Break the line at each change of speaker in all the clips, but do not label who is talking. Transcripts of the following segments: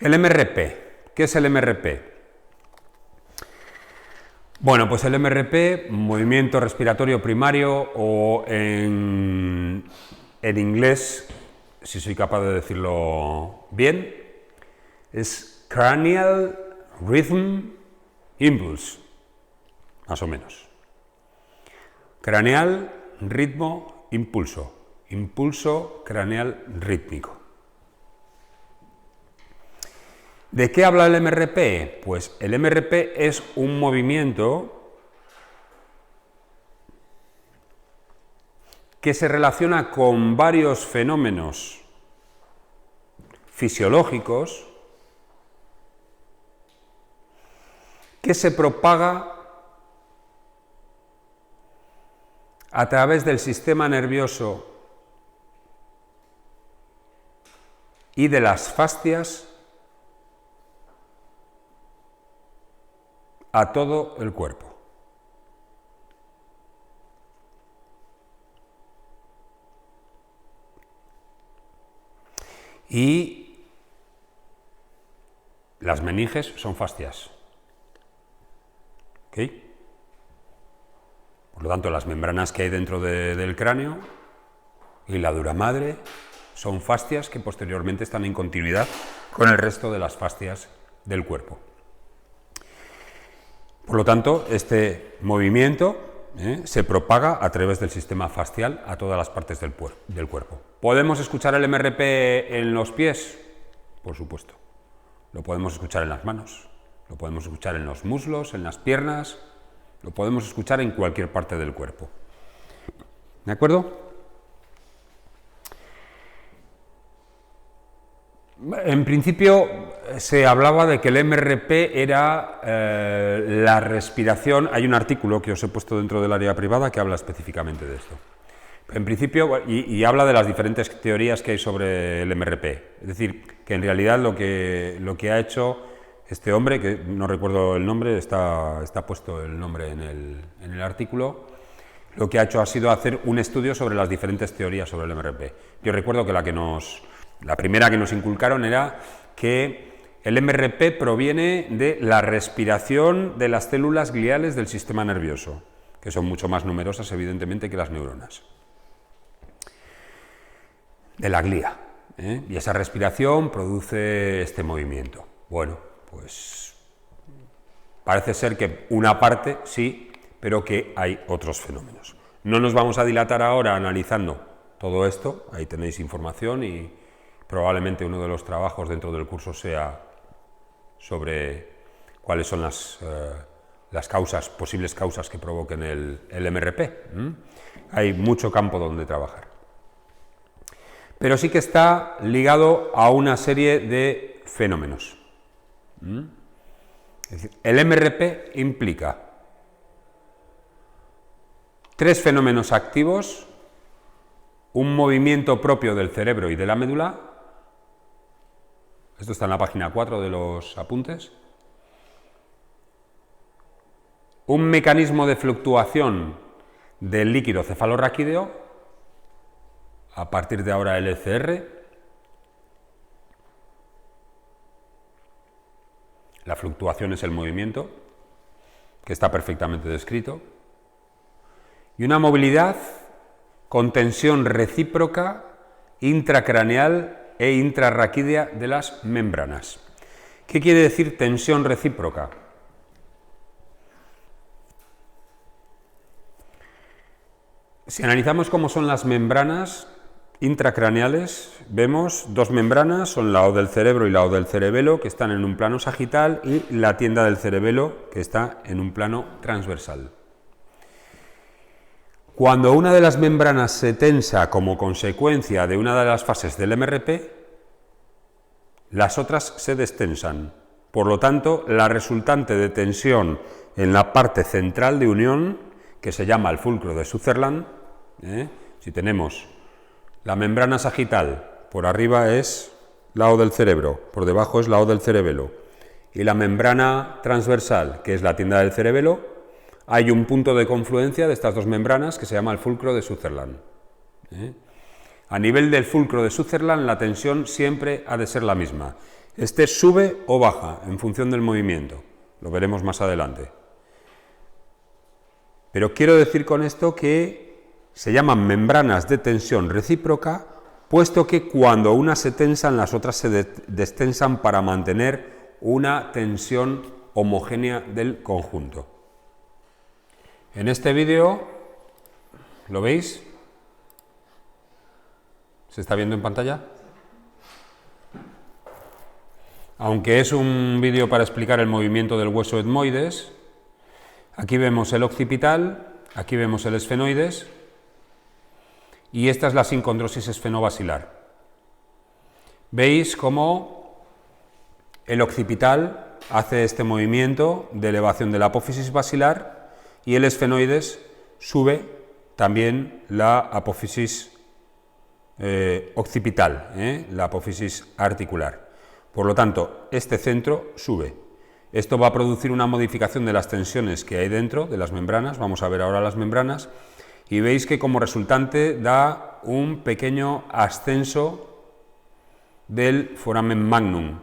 El MRP. ¿Qué es el MRP? Bueno, pues el MRP, movimiento respiratorio primario, o en inglés, si soy capaz de decirlo bien, es Cranial Rhythm Impulse, más o menos. Craneal, ritmo, impulso. Impulso craneal rítmico. ¿De qué habla el MRP? Pues el MRP es un movimiento que se relaciona con varios fenómenos fisiológicos, que se propaga a través del sistema nervioso y de las fascias a todo el cuerpo. Y las meninges son fascias. ¿Ok? Por lo tanto, las membranas que hay dentro del cráneo y la dura madre son fascias que posteriormente están en continuidad con el resto de las fascias del cuerpo. Por lo tanto, este movimiento se propaga a través del sistema fascial a todas las partes del cuerpo. ¿Podemos escuchar el MRP en los pies? Por supuesto. Lo podemos escuchar en las manos, lo podemos escuchar en los muslos, en las piernas, lo podemos escuchar en cualquier parte del cuerpo. ¿De acuerdo? En principio se hablaba de que el MRP era la respiración. Hay un artículo que os he puesto dentro del área privada que habla específicamente de esto. En principio, y habla de las diferentes teorías que hay sobre el MRP. Es decir, que en realidad lo que ha hecho este hombre, que no recuerdo el nombre, está puesto el nombre en el artículo, lo que ha hecho ha sido hacer un estudio sobre las diferentes teorías sobre el MRP. Yo recuerdo que la primera que nos inculcaron era que el MRP proviene de la respiración de las células gliales del sistema nervioso, que son mucho más numerosas, evidentemente, que las neuronas. De la glía. Y esa respiración produce este movimiento. Bueno, pues parece ser que una parte sí, pero que hay otros fenómenos. No nos vamos a dilatar ahora analizando todo esto, ahí tenéis información y probablemente uno de los trabajos dentro del curso sea sobre cuáles son las causas, posibles causas que provoquen el MRP. Hay mucho campo donde trabajar. Pero sí que está ligado a una serie de fenómenos. Es decir, el MRP implica 3 fenómenos activos, un movimiento propio del cerebro y de la médula. Esto está en la página 4 de los apuntes. Un mecanismo de fluctuación del líquido cefalorraquídeo, a partir de ahora el ECR. La fluctuación es el movimiento, que está perfectamente descrito. Y una movilidad con tensión recíproca intracraneal e intrarraquídea de las membranas. ¿Qué quiere decir tensión recíproca? Si analizamos cómo son las membranas intracraneales, vemos 2 membranas, son la O del cerebro y la O del cerebelo, que están en un plano sagital, y la tienda del cerebelo, que está en un plano transversal. Cuando una de las membranas se tensa como consecuencia de una de las fases del MRP, las otras se destensan. Por lo tanto, la resultante de tensión en la parte central de unión, que se llama el fulcro de Sutherland, si tenemos la membrana sagital, por arriba es la O del cerebro, por debajo es la O del cerebelo, y la membrana transversal, que es la tienda del cerebelo, hay un punto de confluencia de estas 2 membranas que se llama el fulcro de Sutherland. A nivel del fulcro de Sutherland, la tensión siempre ha de ser la misma. Este sube o baja en función del movimiento, lo veremos más adelante. Pero quiero decir con esto que se llaman membranas de tensión recíproca, puesto que cuando unas se tensan, las otras se destensan para mantener una tensión homogénea del conjunto. En este vídeo, ¿lo veis? ¿Se está viendo en pantalla? Aunque es un vídeo para explicar el movimiento del hueso etmoides, aquí vemos el occipital, aquí vemos el esfenoides y esta es la sincondrosis esfenobasilar. Veis cómo el occipital hace este movimiento de elevación de la apófisis basilar y el esfenoides sube también la apófisis occipital, la apófisis articular. Por lo tanto, este centro sube. Esto va a producir una modificación de las tensiones que hay dentro de las membranas. Vamos a ver ahora las membranas. Y veis que como resultante da un pequeño ascenso del foramen magnum.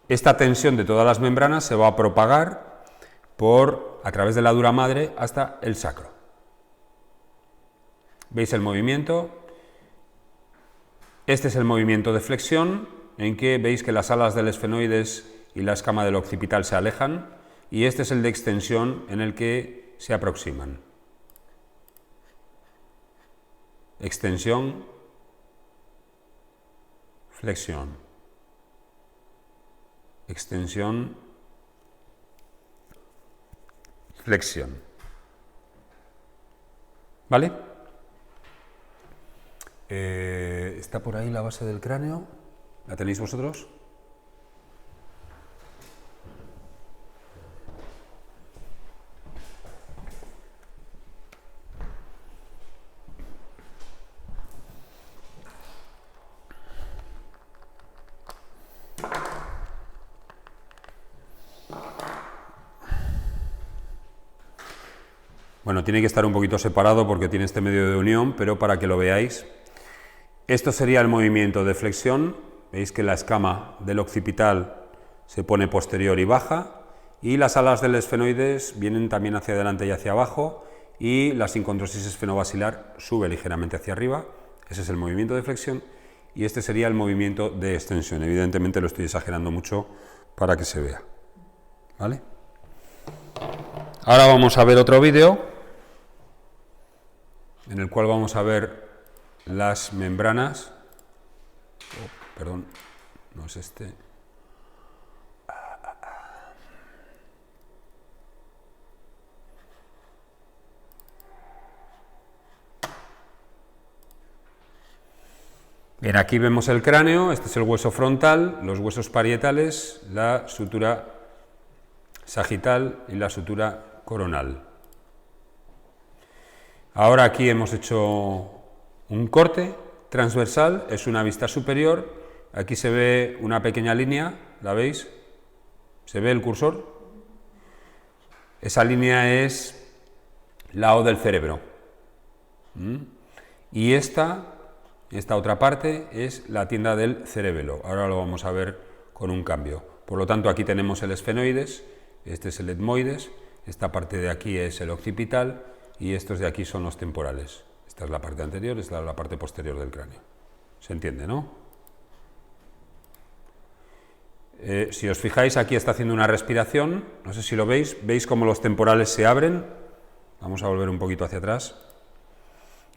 Esta tensión de todas las membranas se va a propagar a través de la dura madre hasta el sacro. ¿Veis el movimiento? Este es el movimiento de flexión, en que veis que las alas del esfenoides y la escama del occipital se alejan, y este es el de extensión en el que se aproximan. Extensión, flexión, extensión, flexión. ¿Vale? Está por ahí la base del cráneo. ¿La tenéis vosotros? Bueno, tiene que estar un poquito separado porque tiene este medio de unión, pero para que lo veáis, esto sería el movimiento de flexión. Veis que la escama del occipital se pone posterior y baja, y las alas del esfenoides vienen también hacia adelante y hacia abajo, y la sincondrosis esfenobasilar sube ligeramente hacia arriba. Ese es el movimiento de flexión, y este sería el movimiento de extensión. Evidentemente lo estoy exagerando mucho para que se vea. ¿Vale? Ahora vamos a ver otro vídeo en el cual vamos a ver las membranas. Perdón, no es este. Bien, aquí vemos el cráneo, este es el hueso frontal, los huesos parietales, la sutura sagital y la sutura coronal. Ahora aquí hemos hecho un corte transversal, es una vista superior. Aquí se ve una pequeña línea, ¿la veis? ¿Se ve el cursor? Esa línea es la O del cerebro. Y esta otra parte es la tienda del cerebelo. Ahora lo vamos a ver con un cambio. Por lo tanto, aquí tenemos el esfenoides, este es el etmoides, esta parte de aquí es el occipital y estos de aquí son los temporales. Esta es la parte anterior, esta es la parte posterior del cráneo. ¿Se entiende, no? Si os fijáis, aquí está haciendo una respiración, no sé si lo veis, veis cómo los temporales se abren. Vamos a volver un poquito hacia atrás.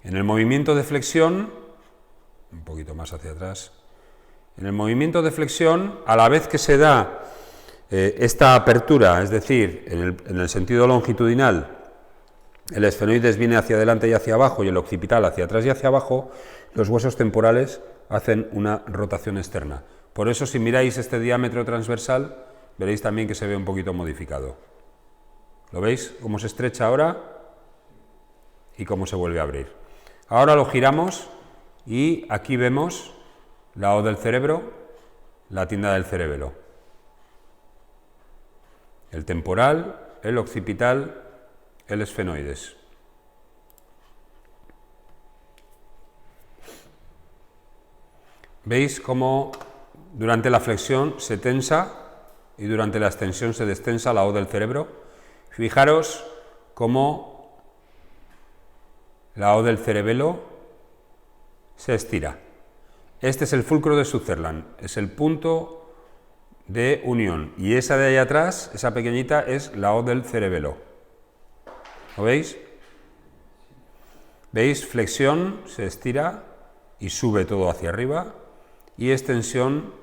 En el movimiento de flexión, un poquito más hacia atrás, en el movimiento de flexión, a la vez que se da esta apertura, es decir, en el sentido longitudinal, el esfenoides viene hacia adelante y hacia abajo y el occipital hacia atrás y hacia abajo, los huesos temporales hacen una rotación externa. Por eso, si miráis este diámetro transversal, veréis también que se ve un poquito modificado. ¿Lo veis? Cómo se estrecha ahora y cómo se vuelve a abrir. Ahora lo giramos y aquí vemos la O del cerebro, la tienda del cerebelo. El temporal, el occipital, el esfenoides. ¿Veis cómo Durante la flexión se tensa y durante la extensión se destensa la O del cerebro. Fijaros cómo la O del cerebelo se estira. Este es el fulcro de Sutherland, es el punto de unión. Y esa de ahí atrás, esa pequeñita, es la O del cerebelo. ¿Lo veis? ¿Veis? Flexión se estira y sube todo hacia arriba, y extensión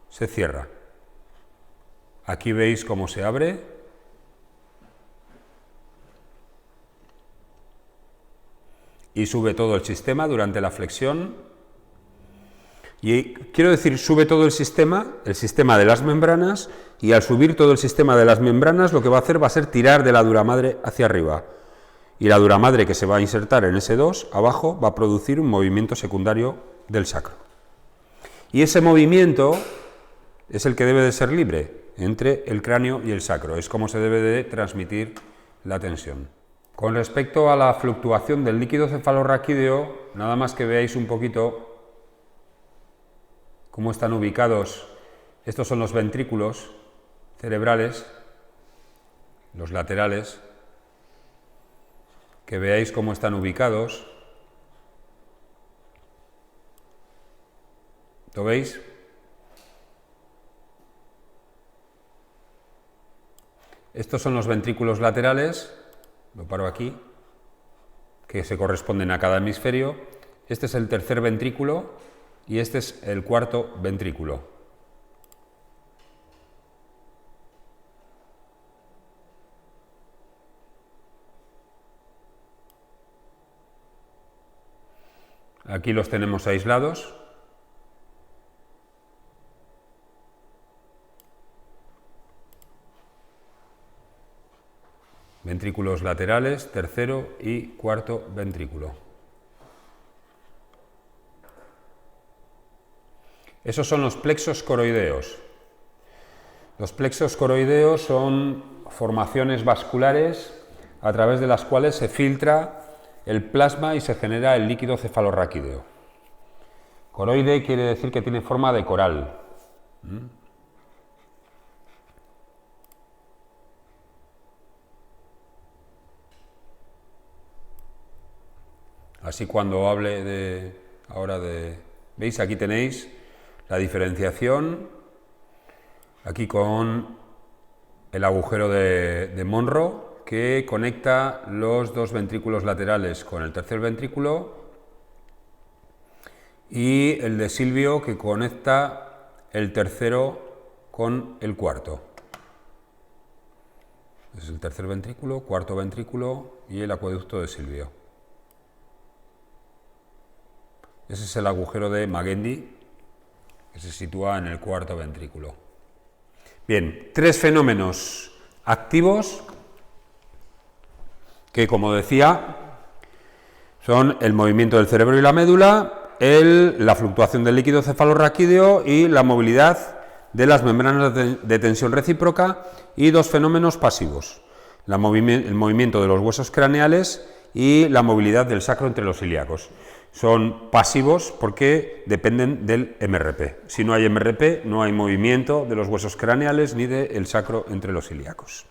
se cierra. Aquí veis cómo se abre. Y sube todo el sistema durante la flexión. Y quiero decir, sube todo el sistema de las membranas, y al subir todo el sistema de las membranas lo que va a hacer va a ser tirar de la duramadre hacia arriba. Y la duramadre que se va a insertar en S2, abajo, va a producir un movimiento secundario del sacro. Y ese movimiento es el que debe de ser libre entre el cráneo y el sacro. Es como se debe de transmitir la tensión. Con respecto a la fluctuación del líquido cefalorraquídeo, nada más que veáis un poquito cómo están ubicados. Estos son los ventrículos cerebrales, los laterales, que veáis cómo están ubicados. ¿Lo veis? Estos son los ventrículos laterales, lo paro aquí, que se corresponden a cada hemisferio. Este es el tercer ventrículo y este es el cuarto ventrículo. Aquí los tenemos aislados. Ventrículos laterales, tercero y cuarto ventrículo. Esos son los plexos coroideos. Los plexos coroideos son formaciones vasculares a través de las cuales se filtra el plasma y se genera el líquido cefalorraquídeo. Coroide quiere decir que tiene forma de coral. Así cuando hable ahora de... ¿Veis? Aquí tenéis la diferenciación, aquí con el agujero de Monro, que conecta los dos ventrículos laterales con el tercer ventrículo, y el de Silvio, que conecta el tercero con el cuarto. Es el tercer ventrículo, cuarto ventrículo y el acueducto de Silvio. Ese es el agujero de Magendie, que se sitúa en el cuarto ventrículo. Bien, tres fenómenos activos que, como decía, son el movimiento del cerebro y la médula, la fluctuación del líquido cefalorraquídeo y la movilidad de las membranas de tensión recíproca, y dos fenómenos pasivos, el movimiento de los huesos craneales y la movilidad del sacro entre los ilíacos. Son pasivos porque dependen del MRP. Si no hay MRP, no hay movimiento de los huesos craneales ni del sacro entre los ilíacos.